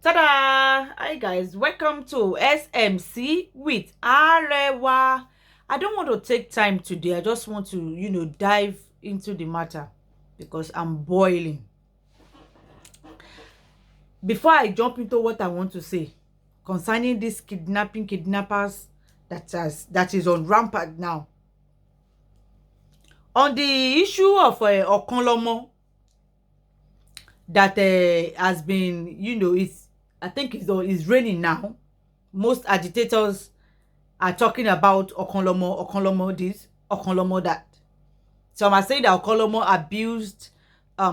Ta-da! Hi guys, welcome to SMC with Arewa. I don't want to take time today. I just want to, dive into the matter because I'm boiling. Before I jump into what I want to say concerning this kidnappers that is on rampant now. On the issue of Okonlomo that has been, I think it's raining now. Most agitators are talking about Okonlomo this, Okonlomo that. Some are saying that Okonlomo abused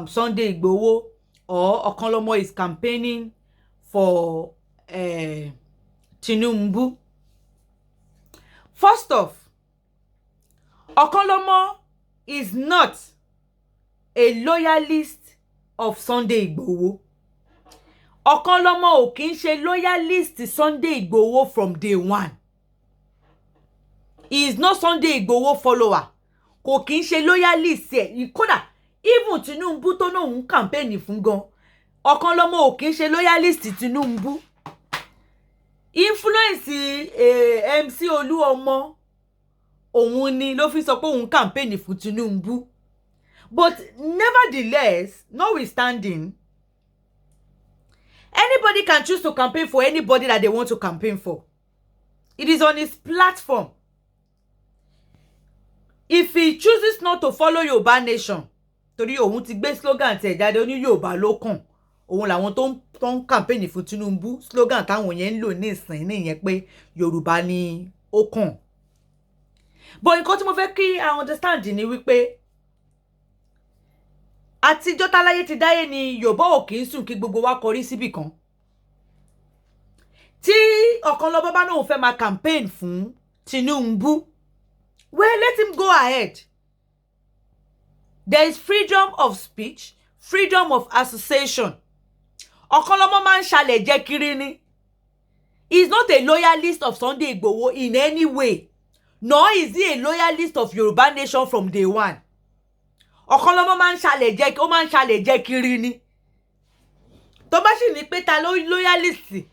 Sunday Igboho, or Okonlomo is campaigning for Tinubu. First off, Okonlomo is not a loyalist of Sunday Igboho. Okonlomo ò kì í ṣe loyalist Sunday Igboho from day one. He is not Sunday Igboho follower. Kò kì í ṣe loyalist ẹ̀. Kódà even Tinubu tó náà ń campaign fún gan. Okonlomo ò kì í ṣe loyalist Tinubu. Influence MC Oluomo òun ni ló fi sọ pé òun campaign fún Tinubu. But nevertheless, notwithstanding, anybody can choose to campaign for anybody that they want to campaign for. It is on his platform. If he chooses not to follow Yoruba Nation, torí òun ti gbé slogan tẹ̀ jáde ó ní Yorùbá ló kàn. Òun làwọn tó ń campaign fún Tinubu. Slogan táwọn yẹn ń lò ní ìsìn nìyẹn pé Yorùbá ni ó kàn. But nǹkan tí mo fẹ́ kí I understand ni wípé àtijọ́ táláyé ti dáyé ni Yorùbá ò kì í sùn kí gbogbo wa kọrí síbì kan. Tí Okonlomo bá náà fẹ́ máa campaign fún Tinubu, well, let him go ahead. There is freedom of speech, freedom of association. Okonlomo máa ń ṣàlẹ̀ jẹ́ kiri ni. He is not a loyalist of Sunday Igboho in any way, nor is he a loyalist of Yoruba Nation from day one. Okonlomo máa ń ṣàlẹ̀ jẹ́ kiri ni. Tó bá sì ní pé ta loyalist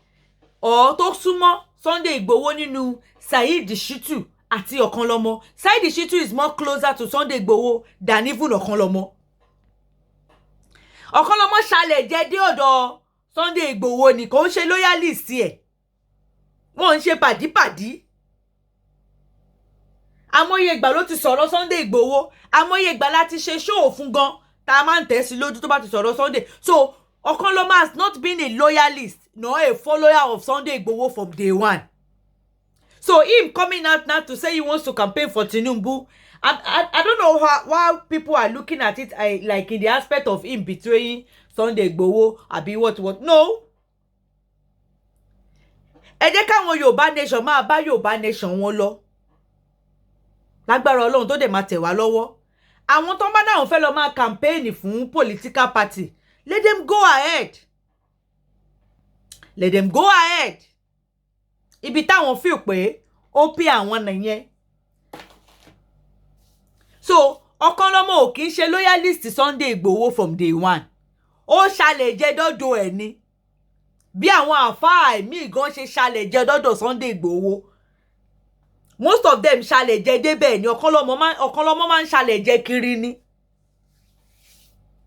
or tó súnmọ́ Sunday Igboho nínú Saheed Shittu àti Okonlomo. Saheed Shittu is more closer to Sunday Igboho than even Okonlomo. Okonlomo ṣàlẹ̀ jẹ́ dé ọ̀dọ̀ Sunday Igboho ni kò ń ṣe loyalist ẹ̀. Wọ́n ń ṣe pàdípàdí. Àmọye ìgbà ló ti sọ̀rọ̀ Sunday Igboho. Àmọye ìgbà láti ṣe show fún gan. Tá máa ń tẹ̀ sí lójú tó bá ti sọ̀rọ̀ Sunday. So Okonlomo has not been a loyalist nor a follower of Sunday Igboho from day one. So him coming out now to say he wants to campaign for Tinubu, I don't know why people are looking at it like in the aspect of him betraying Sunday Igboho, àbí what. No. Ẹ jẹ́ káwọn Yorùbá Nation máa bá Yorùbá Nation wọn lọ. Lágbára Ọlọ́run tó dẹ̀ máa tẹ̀ wá lọ́wọ́. Àwọn tó bá náà fẹ́ lọ máa campaign fún political party, let them go ahead. Let them go ahead. Ibi táwọn feel pé ó pé àwọn nìyẹn. So Okonlomo ò kì í ṣe loyalist Sunday Igboho from day one. Ó ṣàlẹ̀ jẹ́ dọ́dọ̀ ẹ̀ ni. Bí àwọn àfáà míì gan ṣe ṣàlẹ̀ jẹ́ dọ́dọ̀ Sunday Igboho. Most of them ṣàlẹ̀ jẹ́ débẹ̀ ni. Okonlomo máa ń ṣàlẹ̀ jẹ́ kiri ni.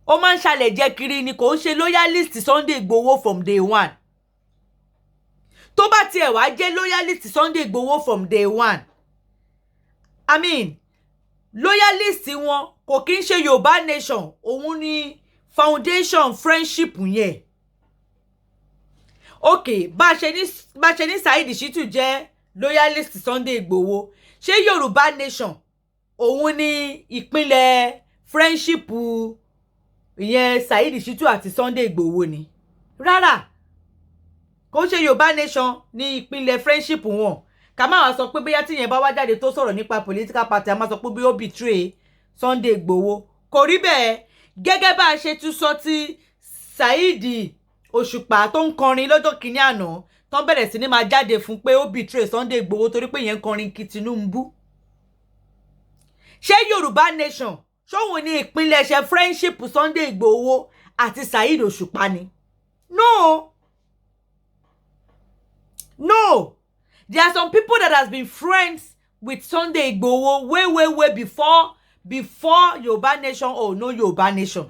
Ó máa ń ṣàlẹ̀ jẹ́ kiri ni, kò ń ṣe loyalist Sunday Igboho from day one. Tó bá tiẹ̀ wá jẹ́ loyalist Sunday Igboho from day one, I mean, loyalist wọn kò kí ń ṣe Yorùbá Nation, òun ni foundation friendship yẹn. Okay, bá ṣe ní Saheed Shittu jẹ́ loyalist Sunday Igboho, ṣé Yorùbá Nation òun ni ìpínlẹ̀ friendship ìyẹn Saheed Shittu àti Sunday Igboho ni? Rárá. Kò ṣe Yorùbá Nation ní ìpínlẹ̀ friendship wọn. Ká má wá sọ pé bóyá tí yẹn bá wá jáde tó sọ̀rọ̀ nípa political party, a máa sọ pé bí ó betray Sunday Igboho. Kò rí bẹ́ẹ̀. Gẹ́gẹ́ bá a ṣe tún sọ tí Saheed Òṣùpá tó ń kọrin lọ́jọ́ kìíní àná tó bẹ̀rẹ̀ sí ní máa jáde fún pé ó betray Sunday Igboho torí pé yẹn ń kọrin kí Tinubu. Ṣé Yorùbá Nation ṣóhun ní ìpínlẹ̀ṣẹ̀ friendship Sunday Igboho àti Saheed Òṣùpá ni? No. There are some people that has been friends with Sunday Igboho way before Yoruba Nation or no Yoruba Nation.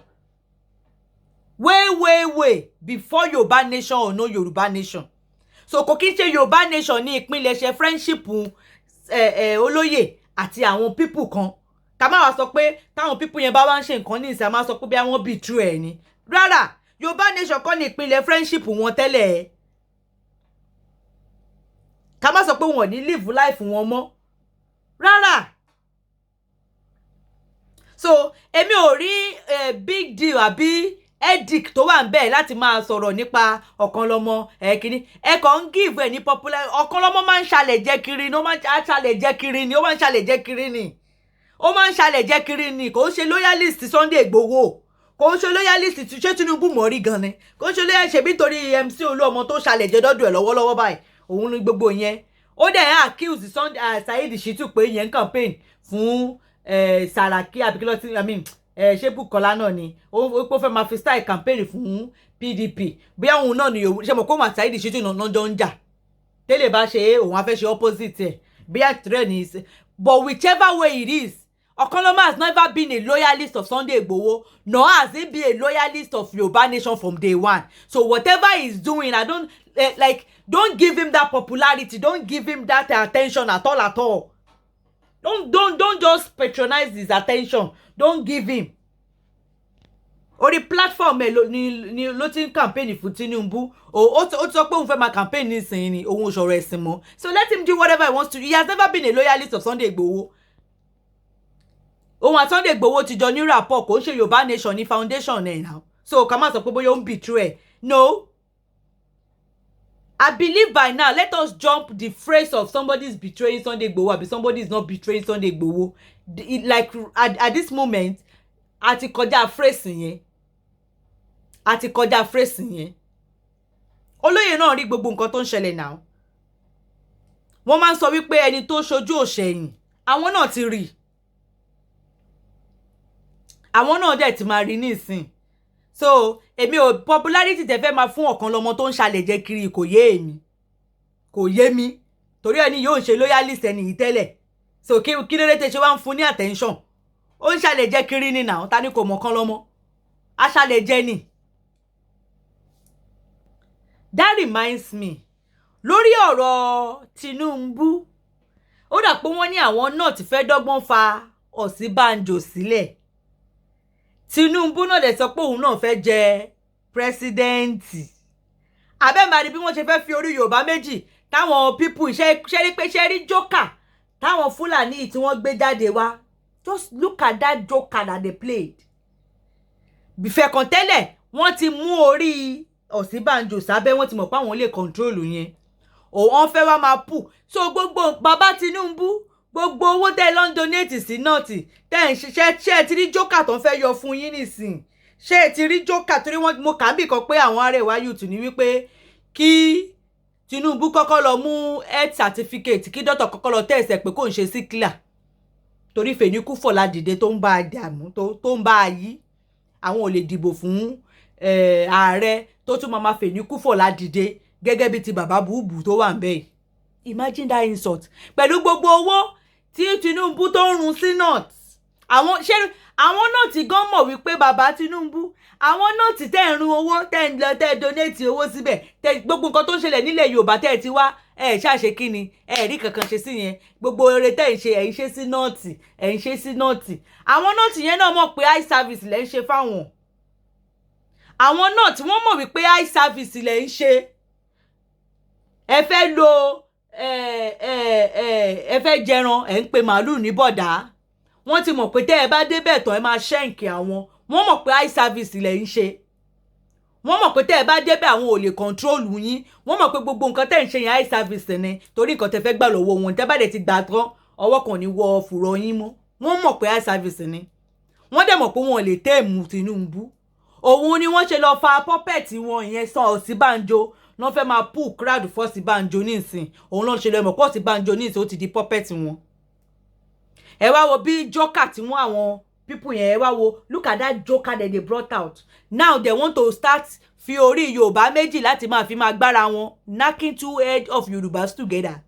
Way before Yoruba Nation or no Yoruba Nation. So kò kí n ṣe Yoruba Nation ní ìpínlẹ̀ṣẹ̀ friendship olóyè àti àwọn people kan. Ká má wá sọ pé táwọn people yẹn bá wá ń ṣe nǹkan ní ìsìn, a máa sọ pé bí wọ́n betray ẹ̀ ni. Rárá, Yoruba Nation kọ́ ní ìpínlẹ̀ friendship wọn tẹ́lẹ̀. Ká má sọ pé wọ́n ní live life wọn mọ́. Rárá. So èmi ò rí big deal àbí edict tó wà ńbẹ̀ láti máa sọ̀rọ̀ nípa Ọ̀kanlọ́mọ kíní. Ẹ kàn ń give ẹ ní popular. Ọ̀kanlọ́mọ máa ń ṣàlẹ̀ jẹ́ kiri ni, ó máa ń ṣàlẹ̀ jẹ́ kiri ni, ó máa ń ṣàlẹ̀ jẹ́ kiri ni. Ó máa ń ṣàlẹ̀ jẹ́ kiri ni. Kò ń ṣe loyalist Sunday Igboho. Kò ń ṣe loyalist ṣé Tinubu mọ̀rí gan ni. Kò ń ṣe loyalist ṣebí torí MC Olúọmọ tó ṣàlẹ̀ jẹ́ dọ́dọ̀ ẹ̀ lọ́wọ́lọ́wọ́ báyìí. Òun ni gbogbo yẹn. Ó dẹ̀ accuse Saheed Shittu pé yẹn campaign fún Saraki àbíkílọ́ tí ṣé Bukola náà ni ó fẹ́ máa fi style campaign fún PDP bí àwọn náà ni ṣe mọ̀ kó wà Saheed Shittu náà jọ ń jà tẹ́lẹ̀ bá ṣe òun á fẹ́ ṣe opposite ẹ̀ bí àtúrẹ́ ní í but whichever way it is, Ọ̀kanlọ́mọ has never been a loyalist of Sunday Igboho, nor has he been a loyalist of Yoruba Nation from day one. So whatever he's doing, I don't don't give him that popularity, don't give him that attention at all. Don't just patronize his attention. Don't give him. Orí platform ni ló ti ń campaign fún Tinubu. Ó sọ pé òun fẹ́ máa campaign nísìnyí ni òun ò sọ̀rọ̀ ẹ̀sìn mọ́. So let him do whatever he wants to do. He has never been a loyalist of Sunday Igboho. Òun àti Sunday Igboho ti jọ ní rapport, kò ń ṣe Yoruba Nation ní foundation ẹ̀ now. So ká má sọ pé bóyá ó ń betray. No. I believe by now, let us jump the phrase of somebody's betraying Sunday Igboho, but somebody is not betraying Sunday Igboho. Like at this moment, àti kọjá phrase yẹn. Àti kọjá phrase yẹn. Olóyè náà rí gbogbo nǹkan tó ń ṣẹlẹ̀ now. Wọ́n máa ń sọ wípé ẹni tó ṣojú òṣèyìn, àwọn náà ti rí. Àwọn náà dẹ̀ ti máa rí nísìn. So èmi ò popularity tẹ́ fẹ́ máa fún Ọ̀kanlọ́mọ tó ń ṣàlẹ̀ jẹ́ kiri kò yé èmi. Kò yé mi. Torí ẹni yóò ṣe loyalist ẹni yìí tẹ́lẹ̀. So kí lóde tẹ́ ṣe wá ń fún ní attention. Ó ń ṣàlẹ̀ jẹ́ kiri ni now, ta ni kò mọ̀ Ọ̀kanlọ́mọ. A ṣàlẹ̀ jẹ́ ni. That reminds me. Lórí ọ̀rọ̀ Tinubu, ó dà pé wọ́n ní àwọn náà ti fẹ́ dọ́gbọ́n fa Ọ̀ṣínbàjò sílẹ̀. Tinubu náà dẹ̀ sọ pé òun náà fẹ́ jẹ pírẹsidẹ́ǹtì. Àbẹ́màrí bí wọ́n ṣe fẹ́ fi orí Yorùbá méjì táwọn people ṣe rí jókà táwọn Fúlàní tí wọ́n gbé jáde wá. Just look at that joker that they played. Bífẹ̀kàn tẹ́lẹ̀ wọ́n ti mú orí Ọ̀ṣínbàjò sábẹ́, wọ́n ti mọ̀ pé àwọn lè control yẹn. Wọ́n fẹ́ wá máa pù. So gbogbo bàbá Tinubu, gbogbo owó tẹ́ lọ ń donate sí nọ́ọ̀tì tẹ́ ń ṣiṣẹ́ ṣe ti rí jókà tó ń fẹ́ yọ fún yín nísìn. Ṣé ti rí jókà torí mo kà bí kan pé àwọn Arewa youth ní wípé kí Tinubu kọ́kọ́ lọ mú health certificate, kí dọ́tọ̀ kọ́kọ́ lọ tẹ̀sẹ̀ pé kò ń ṣe síkìlà. Torí Fẹ́nikúfọ̀lá dìde tó ń bá a dààmú tó ń bá a yí. Àwọn ò lè dìbò fún ààrẹ tó tún máa Fẹ́nikúfọ̀lá dìde gẹ́gẹ́ bí ti bàbá búùbù tó wà ńbẹ̀ yìí. Imagine that insult. Pẹ̀lú gbogbo owó tí Tinubu tó ń run sí north. Àwọn náà ti gan mọ̀ wípé bàbá Tinubu, àwọn náà ti tẹ́ ń run owó, tẹ́ ń lọ tẹ́ donate owó síbẹ̀. Gbogbo nǹkan tó ń ṣẹlẹ̀ nílẹ̀ Yorùbá tẹ́ ti wá ṣàṣe kí ni rí kankan ṣe sí yẹn. Gbogbo eré tẹ́ ń ṣe ń ṣe sí north, ń ṣe sí north. Àwọn north yẹn náà mọ̀ pé eye service lẹ́ ń ṣe fáwọn. Àwọn north wọ́n mọ̀ wípé eye service lẹ́ ń ṣe. Ẹ fẹ́ lo ẹ fẹ́ jẹran, ẹ ń pe màálù ní bọ̀dá. Wọ́n ti mọ̀ pé tẹ́ ẹ bá débẹ̀ tán ẹ máa ṣẹ́ǹkì àwọn. Wọ́n mọ̀ pé eye service lẹ̀ ń ṣe. Wọ́n mọ̀ pé tẹ́ ẹ bá débẹ̀ àwọn ò lè control yín. Wọ́n mọ̀ pé gbogbo nǹkan tẹ́ ń ṣe yẹn eye service ni torí nǹkan tẹ́ fẹ́ gbà lọ́wọ́ wọn. Tẹ́ bá dẹ̀ ti gbà tán ọwọ́ kan ní wọ fùrọ̀ yín mọ́. Wọ́n mọ̀ pé eye service ni. Wọ́n dẹ̀ mọ̀ pé wọn ò lè tẹ́ẹ̀mù Tinubu. Òun ni wọ́n ṣe lọ fa puppet wọn ìyẹn sọ Ọ̀ṣínbàjò. Wọ́n fẹ́ máa pull crowd for Ọ̀ṣínbàjò nísìn. Òun ló ṣe lọ mọ̀ pé Ọ̀ṣínbàjò nísìn ó ti di puppet wọn. Ẹ wá wo bí joker tí wọ́n àwọn people yẹn, ẹ wá wo, look at that joker that they brought out. Now they want to start fi orí Yorùbá méjì láti máa fi máa gbára wọn, knocking two heads of Yorùbás together.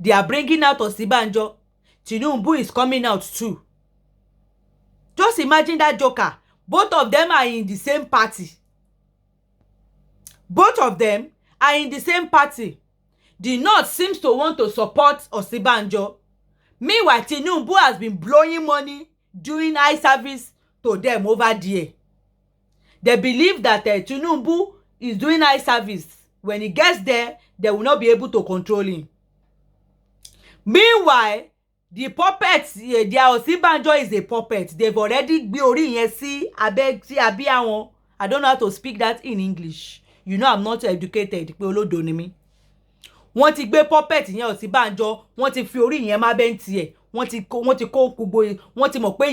They are bringing out Osibanjo. Tinubu is coming out too. Just imagine that joker. Both of them are in the same party. Both of them are in the same party. The North seems to want to support Osibanjo. Meanwhile, Tinubu has been blowing money, doing eye service to them over there. They believe that Tinubu is doing eye service. When he gets there, they will not be able to control him. Meanwhile, the puppets, their Osibanjo is a puppet. They've already gbé orí yẹn sí abẹ́ àwọn. I don't know how to speak that in English. You know I'm not educated. Pé olódo ni mí. Wọ́n ti gbé puppet yẹn Osibanjo, wọ́n ti fi orí yẹn má bẹ́ǹtì ẹ̀. Wọ́n ti kó gbogbo, wọ́n ti mọ̀ pé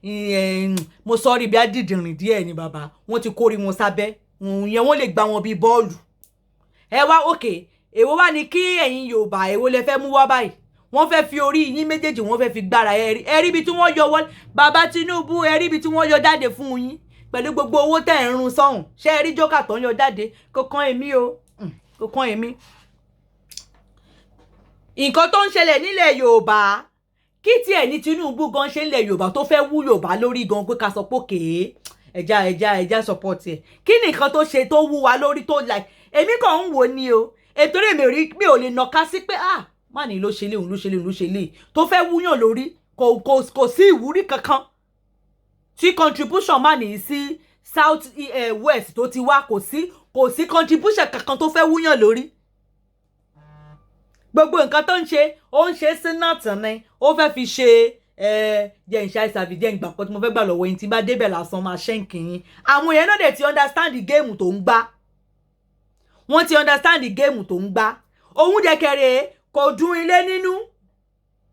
yẹn mo sorry bí adìdìrìn díẹ̀ ni bàbá. Wọ́n ti kórí wọn sábẹ́. Yẹn wọ́n lè gbá wọn bí bọ́ọ̀lù. Ẹ wá okay. Èwo wá ní kí ẹ̀yin Yorùbá èwo lẹ fẹ́ mú wá báyìí. Wọ́n fẹ́ fi orí yín méjèèjì wọ́n fẹ́ fi gbára ẹ̀rí bí tí wọ́n yọ wọ́n bàbá Tinubu ẹ̀rí bí tí wọ́n yọ jáde fún yín pẹ̀lú gbogbo owó tẹ̀ ń run sọ́hùn ṣé ẹ̀rí jókà tó ń yọ jáde kò kàn èmi o kò kàn èmi. Nǹkan tó ń ṣẹlẹ̀ nílẹ̀ Yorùbá kí tiẹ̀ ní Tinubu gan ṣe nílẹ̀ Yorùbá tó fẹ́ wú Yorùbá lórí gan pé ká sọ pé kéé ẹja support ẹ̀ kí ni nǹkan tó ṣe tó wú wa lórí tó like èmi kàn ń wò ni o ètò rẹ̀ mi ò lè nàka sí pé má ní ló ṣe lé òun ló ṣe lé òun ló ṣe lé tó fẹ́ wúyàn lórí kò sí ìwúrí kankan tí contribution má ní sí south west tó ti wá kò sí contribution kankan tó fẹ́ wúyàn lórí gbogbo nǹkan tó ń ṣe ó ń ṣe sínátì ni ó fẹ́ fi ṣe jẹ́ ìṣe àìsàbí jẹ́ ìgbà kan tí mo fẹ́ gbà lọ́wọ́ yín tí bá débẹ̀ lásán máa ṣẹ́ǹkì yín àwọn èèyàn náà dẹ̀ ti understand the game tó ń gbá wọ́n ti understand the game tó ń gbá òun dẹ̀kẹ̀rẹ̀ kò dùn ilé nínú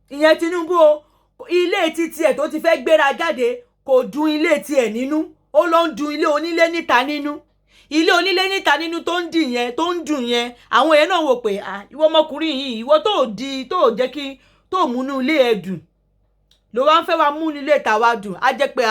ìyẹn Tinubu o ilé títí ẹ̀ tó ti fẹ́ gbéra jáde kò dùn ilé tiẹ̀ nínú ó lọ ń dùn ilé onílé níta nínú ilé onílé níta nínú tó ń dùn yẹn àwọn èèyàn náà wò pé ìwọ ọmọkùnrin yìí ìwọ tó jẹ́ kí tó múnú ilé ẹ̀ dùn ló wá ń fẹ́ wá múnú ilé tàwa dùn á jẹ́ pé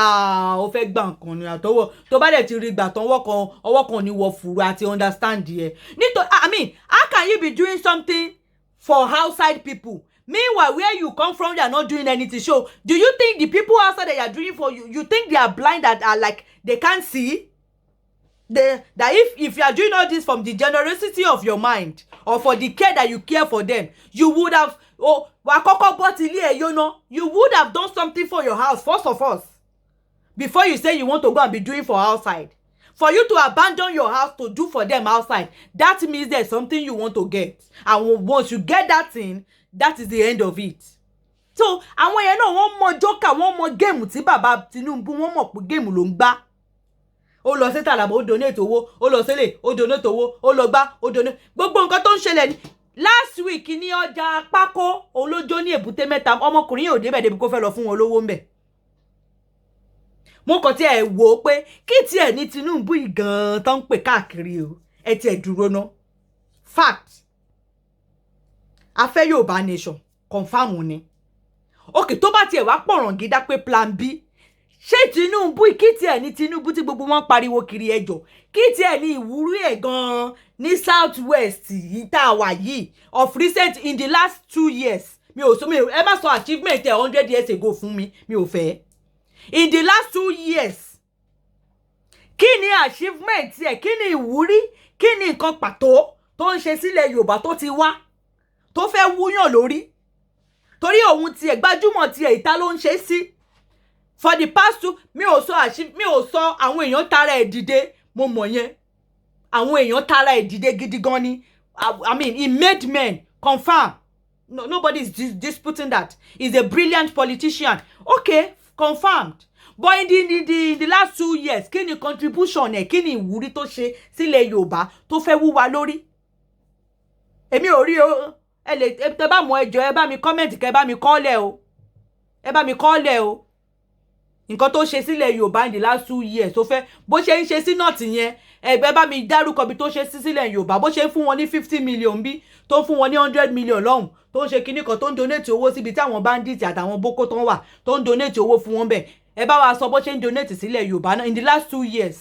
ó fẹ́ gbà nǹkan ni àtọwọ́ tó bá dẹ̀ ti rí gbà tán ọwọ́ kan ní wọ fùrù àti understand ẹ̀ nítorí I mean how can you be doing something for outside people meanwhile where you come from you are not doing anything so do you think the people outside that you are doing for you think they are blind that are like they can't see that if you are doing all this from the generosity of your mind or for the care that you care for them you would have you would have done something for your house first of all before you say you want to go and be doing for outside. For you to abandon your house to do for them outside, that means there's something you want to get. And once you get that thing, that is the end of it. So, àwọn yẹn náà wọ́n mọ joker, wọ́n mọ game tí bàbá Tinubu, wọ́n mọ̀ pé game ló ń gbá. Ó lọ sí Tàlàbà, ó donate owó, ó lọ sílé, ó donate owó, ó lọ gbá, ó donate. Gbogbo nǹkan tó ń ṣẹlẹ̀ ní last week ní ọjà Pákó, olójó ní Èbúté Mẹ́ta, ọmọkùnrin yóò débẹ̀ débi kó fẹ́ lọ fún wọn lówó ńbẹ̀. Mo kàn tí ẹ wò ó pé kí tí ẹ ní Tinubu gan tán pè káàkiri o ẹ tí ẹ dúró ná fact a fẹ́ Yorùbá nation confam ni okay tó bá tiẹ̀ wá pọ̀ràn gídá pé plan B ṣé Tinubu kí tí ẹ ní Tinubu tí gbogbo wọn pariwo kiri ẹjọ́ kí tí ẹ ní ìwúrí ẹ gan ní south west yìí tá a wà yìí of recent in the last 2 years mi ò ẹ má sọ achievement 100 years ago fún mi ò fẹ́. In the last 2 years, kí ni achievement ẹ̀, kí ni ìwúrí, kí ni nǹkan pàtó tó ń ṣe sílẹ̀ Yorùbá tó ti wá, tó fẹ́ wúyàn lórí. Torí òun tiẹ̀ gbajúmọ̀ tiẹ̀ ìta ló ń ṣe sí. For the past 2, mi ò sọ àwọn èèyàn tara ẹ̀ dìde, mo mọ̀ yẹn. Àwọn èèyàn tara ẹ̀ dìde gidi gan ni. I mean, he made men confirm. No, nobody is disputing that. He's a brilliant politician. Okay. Confirmed. But in the last 2 years, kí ni contribution ẹ̀, kí ni ìwúrí tó ṣe sílẹ̀ Yorùbá tó fẹ́ wú wa lórí? Èmi ò rí o. Tẹ́ bá mọ̀ ẹjọ́ ẹ bá mi comment kẹ́ bá mi kọ́lẹ̀ o. Ẹ bá mi kọ́lẹ̀ o. Nǹkan tó ṣe sílẹ̀ Yorùbá in the last 2 years tó fẹ́ bó ṣe ń ṣe sí north yẹn ẹ bá mi dárúkọ bí tó ṣe sí sílẹ̀ Yorùbá bó ṣe ń fún wọn ní 50 million bí tó ń fún wọn ní 100 million lọ́hùn tó ń ṣe kinní kan tó ń donate owó síbi tí àwọn bandits àtàwọn boko tó ń wà tó ń donate owó fún wọn bẹ́ẹ̀ ẹ bá wa sọ bó ṣe ń donate sílẹ̀ Yorùbá náà in the last 2 years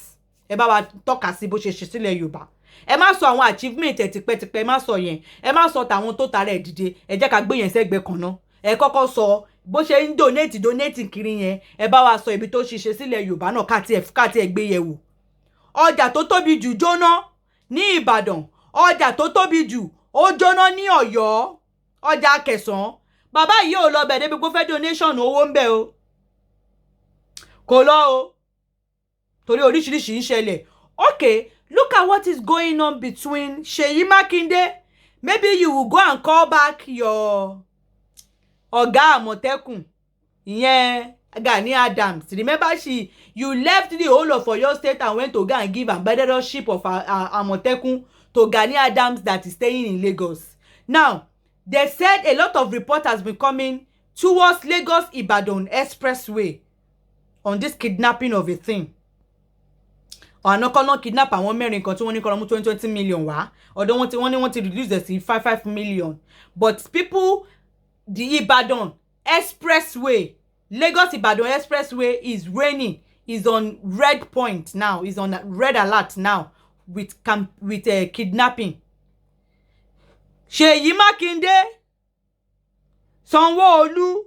ẹ bá wa tọ́ka sí bó ṣe ṣe sílẹ̀ Yorùbá ẹ má sọ àwọn achievement ẹ̀ tipẹ́tipẹ́ ẹ má sọ yẹn ẹ má sọ tàwọn tó tara ẹ̀ dìde ẹ jẹ́ ká gbé yẹn sẹ́gbẹ̀ẹ́ kan náà ẹ kọ́kọ́ sọ bó ṣe ń donate kiri yẹn ẹ bá wa sọ ibi tó ṣiṣẹ́ sílẹ̀ Yorùbá náà káàtì ẹ̀ gbé yẹ̀ wò ọjà tó tóbi jù jóná ní Ìbàdàn ọjà tó tóbi jù ó jóná ní Ọ̀yọ́ ọjà Akẹ̀sán bàbá yìí ò lọ bẹ̀ débi pé ó fẹ́ donation owó ń bẹ̀ o kò lọ o torí oríṣiríṣi ń ṣẹlẹ̀ okay look at what is going on between Ṣèyí Mákindé maybe you will go and call back your ọ̀gá Àmọ̀tẹ́kùn ìyẹn Gani Adams remember you left the whole of Oyo State and went to go and give ambassadorship of Àmọ̀tẹ́kùn to Gani Adams that is staying in Lagos. Now they said a lot of report has been coming towards Lagos Ibadan expressway on this kidnapping of a thing. Ọ̀nà kan náà kidnap àwọn mẹ́rin kan tí wọ́n ní kọ́ lọ mú 20 million wá ọ̀dọ̀ wọ́n ti reduce the sí 5 million but people the Ibadan expressway Lagos Ibadan expressway is raining is on red point now is on red alert now with kidnapping. Ṣèyí Mákindé Sanwó-Olú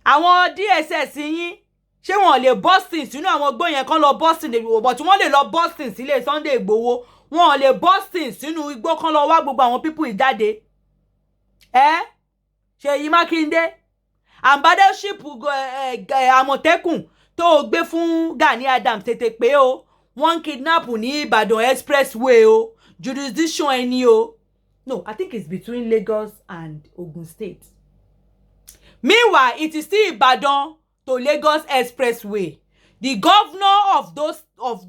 àwọn DSS yín ṣé wọn lè Boston sínú àwọn gbó yẹn kan lọ Boston but wọ́n lè lọ Boston sílé Sunday Igboho wọn lè Boston sínú igbó kan lọ wá gbogbo àwọn people ìjáde Ṣèyí Mákindé ambassadorship Àmọ̀tẹ́kùn tó gbé fún Gani Adams tètè pé o wọ́n kidnap ní Ìbàdàn expressway o jurisdiction ẹni o no I think it's between Lagos and Ogun State. Meanwhile it is still Ìbàdàn to Lagos expressway. The governor of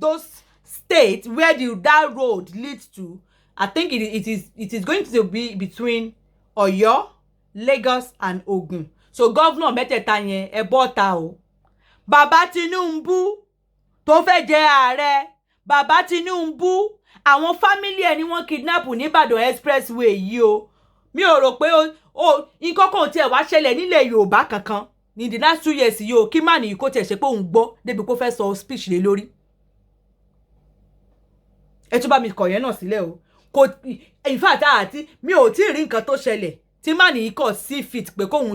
those states where that road leads to, I think it is going to be between Ọ̀yọ́, Lagos and Ogun. So governor mẹ́tẹ̀ẹ̀ta yẹn ẹ bọ́ta o. Bàbá Tinubu tó fẹ́ jẹ ààrẹ, Bàbá Tinubu àwọn family ẹ̀ ni wọ́n kidnap ní Ìbàdàn expressway yìí o. Mi ò rò pé o nǹkan kan tí ẹ wá ṣẹlẹ̀ nílẹ̀ Yorùbá kankan ní the last 2 years yìí o kí má ní kó tiẹ̀ ṣe pé òun gbọ́ débi kó fẹ́ sọ speech lé lórí. Ẹ tún bá mi kọ̀ yẹn náà sílẹ̀ o. Kò in fact àti mi ò tí ì rí nǹkan tó ṣẹlẹ̀ tí má ní kọ̀ sí fit pé kóun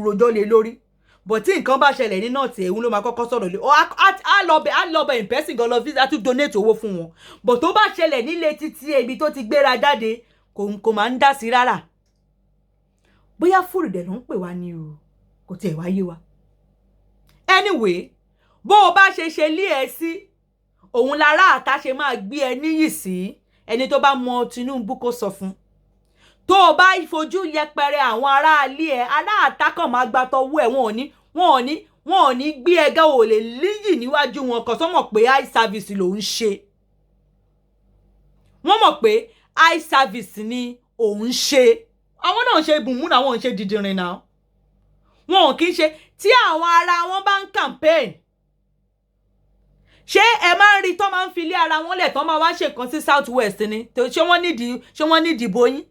rojọ́ lé lórí. But tí nǹkan bá ṣẹlẹ̀ ní náà tí òun ló máa kọ́kọ́ sọ̀rọ̀ lé. Á lọ bẹ̀ in person gan lọ visa to donate owó fún wọn. But tó bá ṣẹlẹ̀ nílé títí ibi tó ti gbéra jáde kò máa ń dá sí rárá. Bóyá fúrù dẹ̀ ló ń pè wá ní o kò tiẹ̀ wáyé wa. Anyway bó o bá ṣe lé ẹ sí òun lára àtà ṣe máa gbé ẹ níyì sí ẹni tó bá mọ Tinubu kó sọ fún. Tó o bá fojú yẹpẹrẹ àwọn aráalé ẹ aláàtà kan máa gba tọwọ́ ẹ wọn ò ní gbé ẹgẹ ò lè líyì níwájú wọn kan sọ mọ̀ pé eye service ló ń ṣe. Wọ́n mọ̀ pé eye service ni òun ṣe. Àwọn náà ń ṣe bùnmú náà wọ́n ń ṣe dídìrín náà. Wọn ò kí ń ṣe tí àwọn ara wọn bá ń campaign. Ṣé ẹ máa ń rí tó máa ń fi ilé ara wọn lẹ̀ tó máa wá ṣe nǹkan sí South West ni? Ṣé wọ́n ní ìdìbò yín?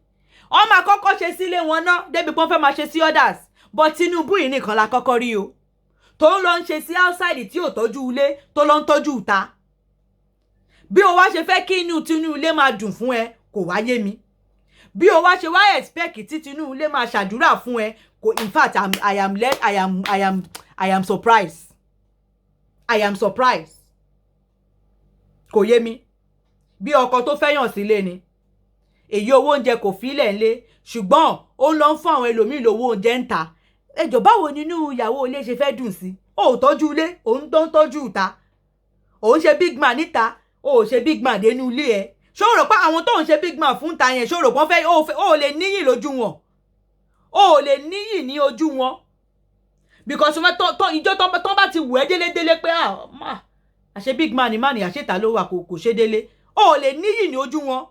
Wọ́n máa kọ́kọ́ ṣe sílé wọn náà débi pọ́n fẹ́ máa ṣe sí others. But Tinubu yìí nìkan la kọ́kọ́ rí o. Tó ń lọ ń ṣe sí outside tí ò tọ́jú ilé tó lọ ń tọ́jú ìta. Bí o wá ṣe fẹ́ kí inú Tinubu ilé máa dùn fún ẹ kò wá yé mi. Bí o wá ṣe wá expect tí Tinubu ilé máa ṣàdúrà fún ẹ in fact I am surprised. I am surprised. Kò yé mi. Bí ọkọ tó fẹ́yàn sílé ni. Èyí owó oúnjẹ kò fílẹ̀ ńlé ṣùgbọ́n ó ń lọ fún àwọn ẹlòmíì lówó oúnjẹ ń ta. Ẹjọ́ báwo nínú ìyàwó ilé ṣe fẹ́ dùn sí? Ó tọ́jú ilé, òun tó ń tọ́jú ìta. Òun ṣe big man níta, ó ṣe big man dénú ilé ẹ. Ṣó rò pé àwọn tó ń ṣe big man fún ta yẹn ṣó rò pé wọ́n fẹ́ ó lè níyì lójú wọn. Ó lè níyì ní ojú wọn. Because ìjọ tó bá ti wù ẹ́ délé pé àṣẹ big man ni má ní àṣetà ló wà kò ṣe délé. Ó lè níyì ní ojú wọn.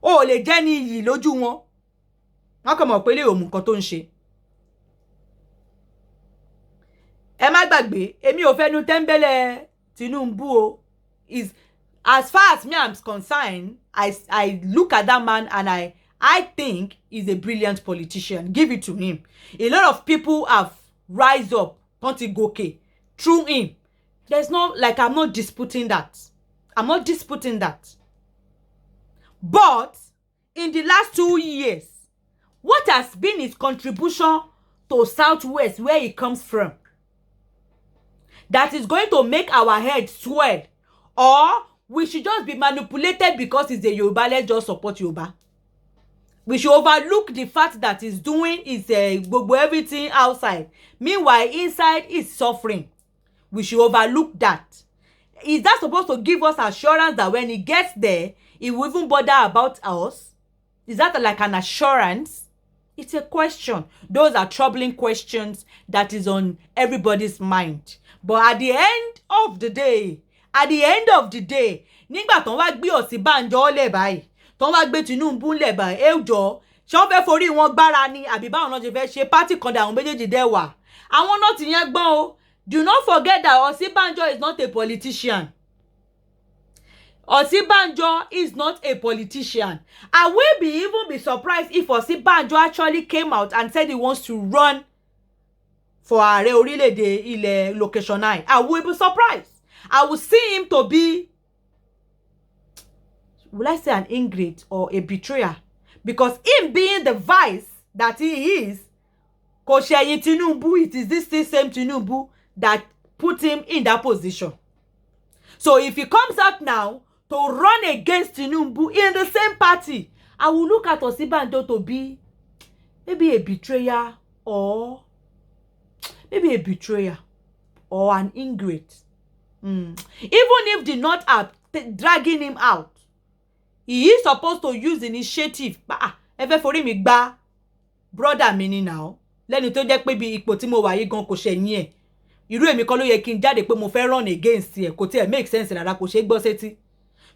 Ó lè jẹ́ ní iyì lójú wọn. Wọ́n kàn mọ̀ pé lè òmù nǹkan tó ń ṣe. Ẹ má gbàgbé èmi ò fẹ́nu tẹ́ńbẹ́lẹ̀ Tinubu o. As far as me I'm concerned, I look at that man and I think he's a brilliant politician. Give it to him. A lot of people have rise up, wọ́n ti gòkè through him. There's no, like, I'm not disputing that. I'm not disputing that. But in the last 2 years, what has been his contribution to Southwest, where he comes from, that is going to make our head swell? Or we should just be manipulated because he's a Yoruba, let's just support Yoruba? We should overlook the fact that he's doing is everything outside. Meanwhile, inside is suffering. We should overlook that. Is that supposed to give us assurance that when he gets there, he will even bother about us? Is that like an assurance? It's a question. Those are troubling questions that is on everybody's mind. But at the end of the day, nígbà tán wá gbé Ọ̀ṣínbàjò lẹ̀ báyìí, tán wá gbé Tinubu lẹ̀ báyìí, ẹ jọ̀ọ́, ṣé wọ́n fẹ́ forí wọn gbára ni àbí báwọn náà ṣe fẹ́ ṣe pátì kan dà àwọn méjèèjì dẹ̀ wà. Àwọn náà ti yẹn gbọ́n o. Do not forget that Ọ̀ṣínbàjò is not a politician. Ọ̀ṣínbàjò is not a politician. I will even be surprised if Ọ̀ṣínbàjò actually came out and said he wants to run for ààrẹ orílẹ̀-èdè ilẹ̀ location 9. I will be surprised. I will see him to be, will I say an ingrate or a betrayer? Because him being the vice that he is, kò ṣẹ̀yìn Tinubu, it is this same Tinubu that put him in that position. So if he comes out now to run against Tinubu in the same party, I will look at Ọ̀ṣínbàjò to be maybe a betrayer or an ingrate. Even if the North are dragging him out, he is supposed to use initiative. Ẹ fẹ́ forí mi gbá brother mi ni now. Lẹ́ni tó jẹ́ pé bí ipò tí mo wà yìí gan kò ṣẹ̀yìn ẹ̀. Irú èmi kọ́ ló yẹ kí n jáde pé mo fẹ́ run against ẹ̀, kò tiẹ̀ make sense rárá, kò ṣe gbọ́ sétí.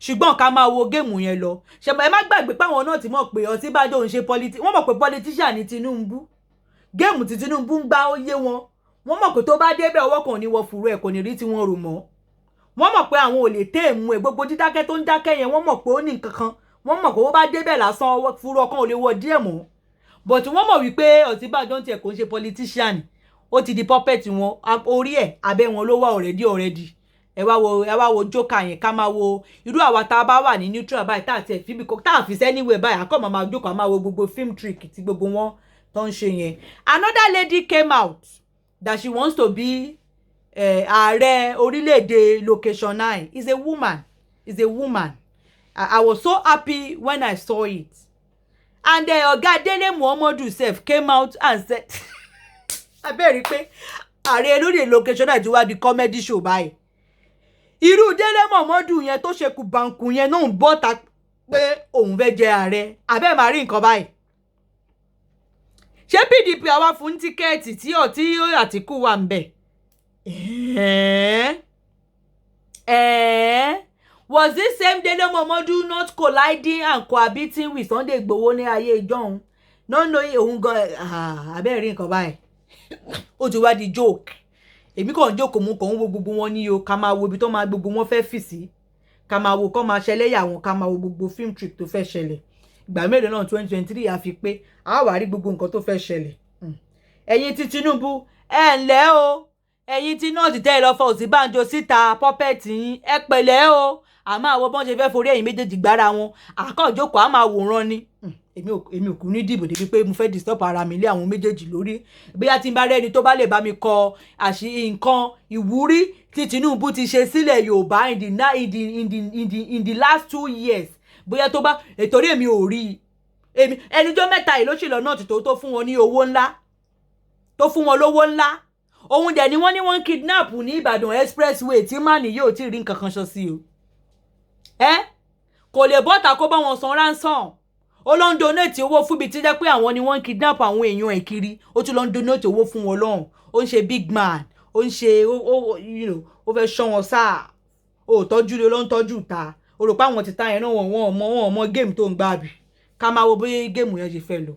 Ṣùgbọ́n ká máa wo géèmù yẹn lọ. Ṣẹ̀bọ̀ ẹ má gbàgbé pé àwọn náà ti mọ̀ pé Ọ̀ṣínbàjò ń ṣe wọ́n mọ̀ pé politician ni Tinubu. Géèmù tí Tinubu ń gbá ó yé wọn. Wọ́n mọ̀ pé tó bá débẹ̀ ọwọ́ kan ò ní wọ fùrú ẹ̀, kò ní rí tí wọ́n rò mọ́. Wọ́n mọ̀ pé àwọn ò lè téèmù ẹ̀, gbogbo dídákẹ́ tó ń dákẹ́ yẹn wọ́n mọ̀ pé ó ní nǹkan kan. Wọ́n mọ̀ pé ó bá débẹ̀ lásán fùrú ọkàn ò lè wọ díẹ̀ mọ́. But wọ́n mọ̀ wípé Ọ̀ṣínbàjò tiẹ̀ kò ń ṣe politician. Ó ti di puppet wọn, orí ẹ̀ abẹ́ wọn ló wà already. Ẹ wá wo joker yẹn, ká máa wo irú àwa tá bá wà ní neutral báyìí tá àti ẹ̀ fi bí tá àfi anywhere báyìí àkọ́ máa jókòó máa wo gbogbo film trick tí gbogbo wọn tó ń ṣe yẹn. Another lady came out that she wants to be ààrẹ orílẹ̀-èdè location 9. Is a woman. I was so happy when I saw it. And Ọ̀gá Délé Momodu sef came out and said, abẹ́rí pé ààrẹ lórí location 9 ti wá di comedy show báyìí. Irú Délé Momodu yẹn tó ṣe kùbànkù yẹn náà ń bọ́ ta pé òun fẹ́ jẹ ààrẹ. Abẹ́ máa rí nǹkan báyìí. Ṣé PDP àwa fún tíkẹ́ẹ̀tì tí Àtíkù wà ń bẹ̀? Was this same Délé Momodu not colliding and cohabiting with Sunday Igboho ní ayé ìjọ́un? No, òun gan abẹ́ rí nǹkan báyìí. Ó ti wá di joke. Èmi kàn jókòó mú kàn wo gbogbo wọn ní o, ká máa wo ibi tó máa gbogbo wọn fẹ́ fì sí. Ká máa wo kán máa ṣẹlẹ́yà wọn, ká máa wo gbogbo film trick tó fẹ́ ṣẹlẹ̀. Ìgbà mélòó náà 2023 a fi pé a wá rí gbogbo nǹkan tó fẹ́ ṣẹlẹ̀. Ẹ̀yin ti Tinubu ẹ ǹlẹ́ o. Ẹ̀yin ti náà ti tẹ́ lọ fọ Ọ̀ṣínbàjò síta puppet yín ẹ pẹ̀lẹ́ o. A máa wo bọ́n ṣe fẹ́ forí ẹ̀yin méjèèjì gbára wọn. Àkànjókòó a máa wòran ni. Èmi ò kú ní dìbò débi pé mo fẹ́ disturb ara mi lé àwọn méjèèjì lórí. Bóyá tí n bá rẹ́ni tó bá lè bá mi kọ nǹkan ìwúrí tí Tinubu ti ṣe sílẹ̀ Yorùbá in the last 2 years. Bóyá tó bá ètòrí èmi ò rí. Ẹnijọ́ mẹ́ta yìí ló ṣì lọ náà tó fún wọn ní owó ńlá. Tó fún wọn lówó ńlá. Òun dẹ̀ ni wọ́n kidnap ní Ìbàdàn expressway tí màní yóò tí rí nǹkan kan ṣọ sí o. Kò lè bọ́ta kó bá wọn san ransom. Ó lọ ń donate owó fún bí tí jẹ́ pé àwọn ni wọ́n kidnap àwọn èèyàn ẹ̀ kiri. Ó tún lọ ń donate owó fún wọn lọ́hùn. Ó ń ṣe big man. Ó ń ṣe ó fẹ́ ṣọ́ wọn sáà. Ó tọ́jú lé ló ń tọ́jú ta. Ó rò pé àwọn ti ta yẹn náà wọ́n ọmọ game tó ń gbá bì. Ká máa wo bóyá game yẹn ṣe fẹ́ lọ.